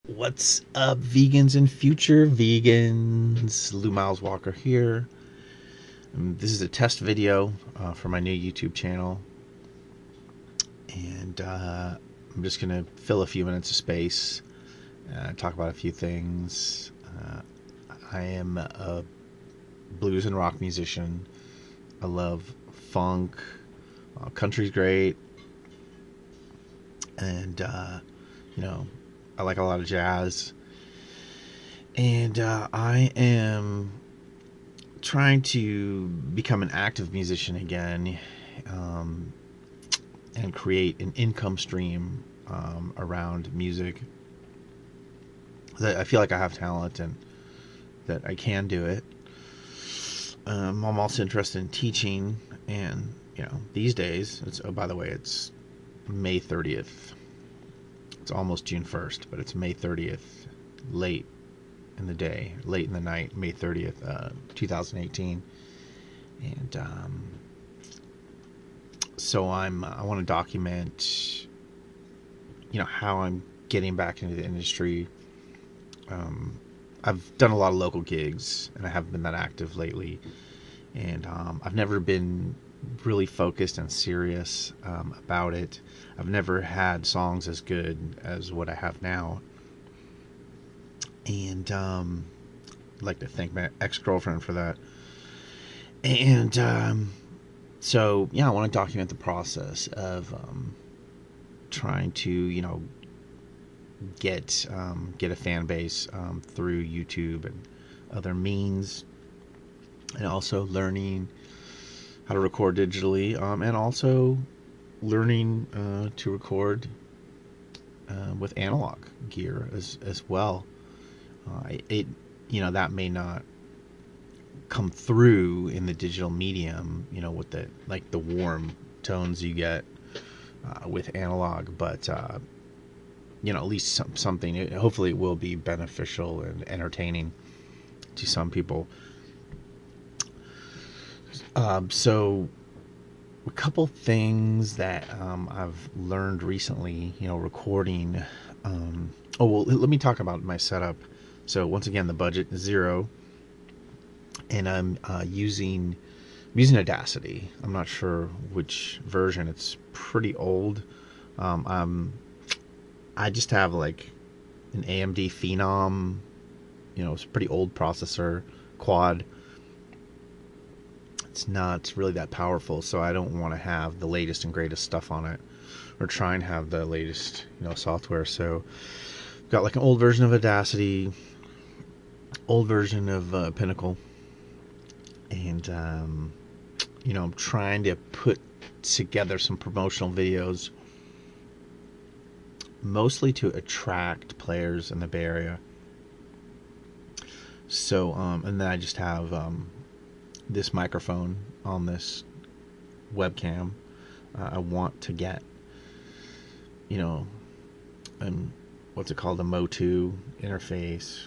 What's up, vegans and future vegans? Lou Miles Walker here. This is a test video for my new YouTube channel, and I'm just gonna fill a few minutes of space, talk about a few things. I am a blues and rock musician. I love funk. Country's great, and I like a lot of jazz. And I am trying to become an active musician again, and create an income stream around music. That I feel like I have talent and that I can do it. I'm also interested in teaching, and these days, by the way, it's May 30th. It's almost June 1st, but it's May 30th, late in the night, May 30th, 2018. And so I want to document, how I'm getting back into the industry. I've done a lot of local gigs, and I haven't been that active lately. And I've never been really focused and serious about it. I've never had songs as good as what I have now. And I'd like to thank my ex-girlfriend for that. And so, I want to document the process of trying to, get a fan base through YouTube and other means, and also learning how to record digitally, and also learning to record with analog gear as well. That may not come through in the digital medium, with the warm tones you get with analog, but at least something. Hopefully, it will be beneficial and entertaining to some people. So a couple things that I've learned recently, recording. Let me talk about my setup. So once again, the budget is $0, and I'm using Audacity. I'm not sure which version. It's pretty old. I just have like an AMD Phenom. It's a pretty old processor, quad. It's not really that powerful, so I don't want to have the latest and greatest stuff on it, or try and have the latest software. So I've got like an old version of Audacity, old version of Pinnacle, and I'm trying to put together some promotional videos, mostly to attract players in the Bay Area. So and then I just have this microphone on this webcam. I want to get, what's it called, a Mo2 interface,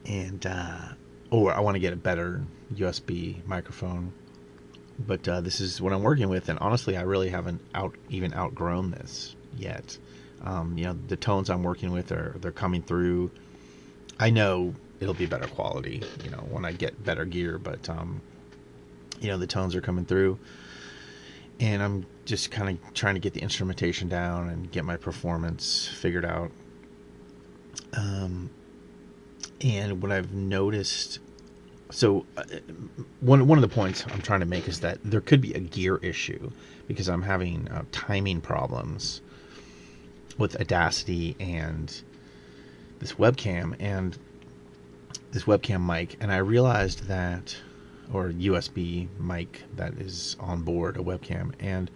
and or I want to get a better USB microphone. But this is what I'm working with, and honestly, I really haven't even outgrown this yet. The tones I'm working with they're coming through. I know it'll be better quality, when I get better gear, but the tones are coming through, and I'm just kind of trying to get the instrumentation down and get my performance figured out. And what I've noticed, so one of the points I'm trying to make is that there could be a gear issue, because I'm having timing problems with Audacity and this webcam mic, and I realized that, or USB mic that is on board a webcam, and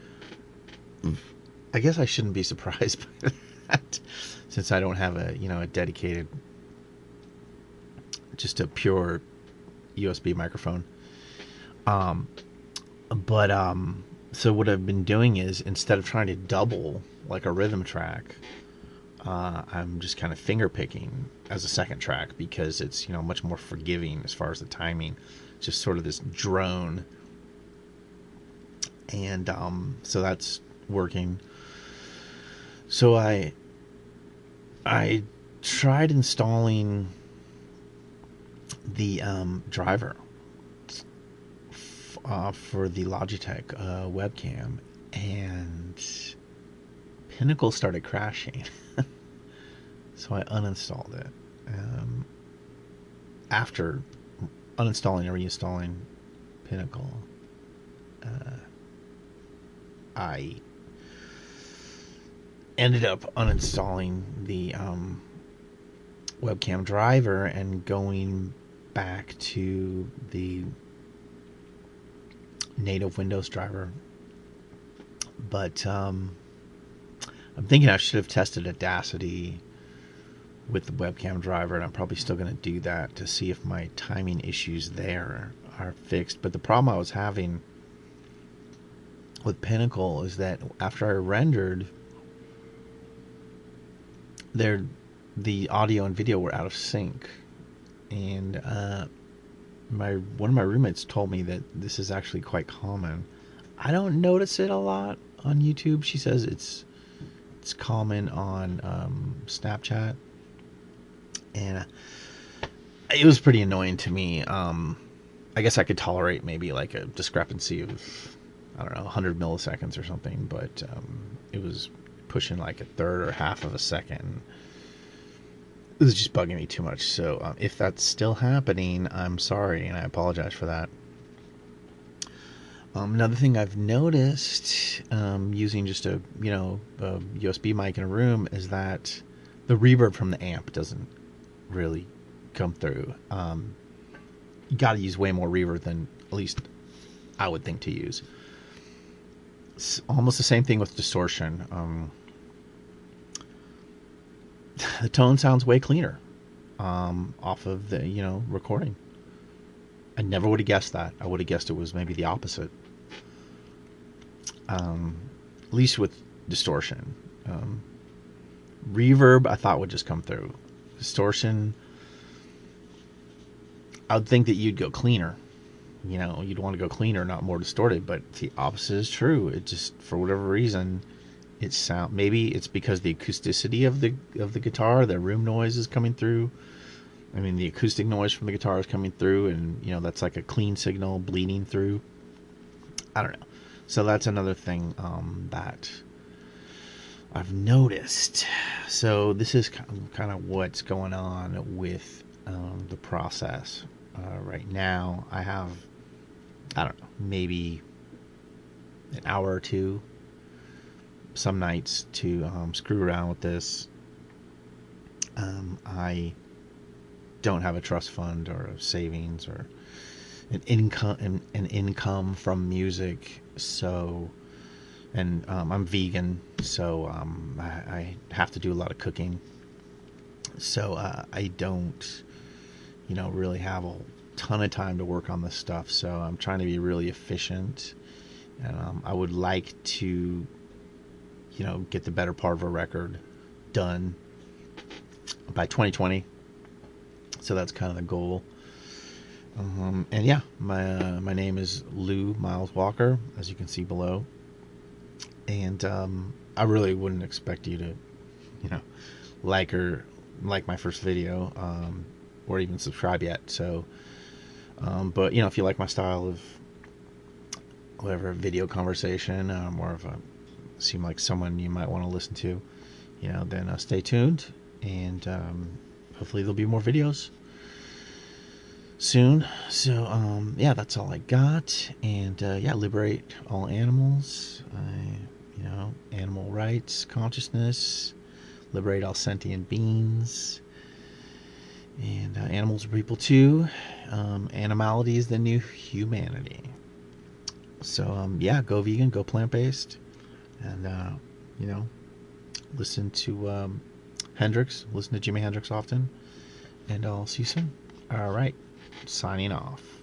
I guess I shouldn't be surprised by that, since I don't have a dedicated, just a pure USB microphone. So what I've been doing is, instead of trying to double like a rhythm track, I'm just kind of finger picking as a second track, because it's much more forgiving as far as the timing. Just sort of this drone, and so that's working. So I I tried installing the driver for the Logitech webcam, and Pinnacle started crashing. So I uninstalled it. After uninstalling and reinstalling Pinnacle, I ended up uninstalling the webcam driver and going back to the native Windows driver. But I'm thinking I should have tested Audacity with the webcam driver, and I'm probably still going to do that to see if my timing issues there are fixed. But the problem I was having with Pinnacle is that after I rendered, the audio and video were out of sync, and one of my roommates told me that this is actually quite common. I don't notice it a lot on YouTube. She says it's common on Snapchat, and it was pretty annoying to me. I guess I could tolerate maybe like a discrepancy of, I don't know, 100 milliseconds or something, but it was pushing like a third or half of a second. It was just bugging me too much. So if that's still happening, I'm sorry, and I apologize for that. Another thing I've noticed using just a USB mic in a room is that the reverb from the amp doesn't really come through. You got to use way more reverb than at least I would think to use. It's almost the same thing with distortion. The tone sounds way cleaner off of the recording. I never would have guessed that. I would have guessed it was maybe the opposite. At least with distortion. Reverb I thought would just come through. Distortion, I would think that you'd go cleaner. You'd want to go cleaner, not more distorted, but the opposite is true. It just, for whatever reason, maybe it's because the acousticity of the guitar, the room noise is coming through. I mean, the acoustic noise from the guitar is coming through, and that's like a clean signal bleeding through. I don't know. So that's another thing that I've noticed. So this is kind of what's going on with the process right now. I have, I don't know, maybe an hour or two some nights to screw around with this. I don't have a trust fund or a savings or an income from music, so, and I'm vegan, so I have to do a lot of cooking, so I don't really have a ton of time to work on this stuff. So I'm trying to be really efficient, and I would like to get the better part of a record done by 2020. So that's kind of the goal. And yeah, my name is Lou Miles Walker, as you can see below. And I really wouldn't expect you to, like my first video, or even subscribe yet. So, but if you like my style of whatever video conversation, more of a seem like someone you might want to listen to, then stay tuned, and hopefully there'll be more videos soon. So yeah, that's all I got. And yeah, liberate all animals, animal rights consciousness, liberate all sentient beings, and animals are people too. Animality is the new humanity. So yeah, go vegan, go plant-based, and listen to Hendrix, listen to Jimi Hendrix often, and I'll see you soon. All right, signing off.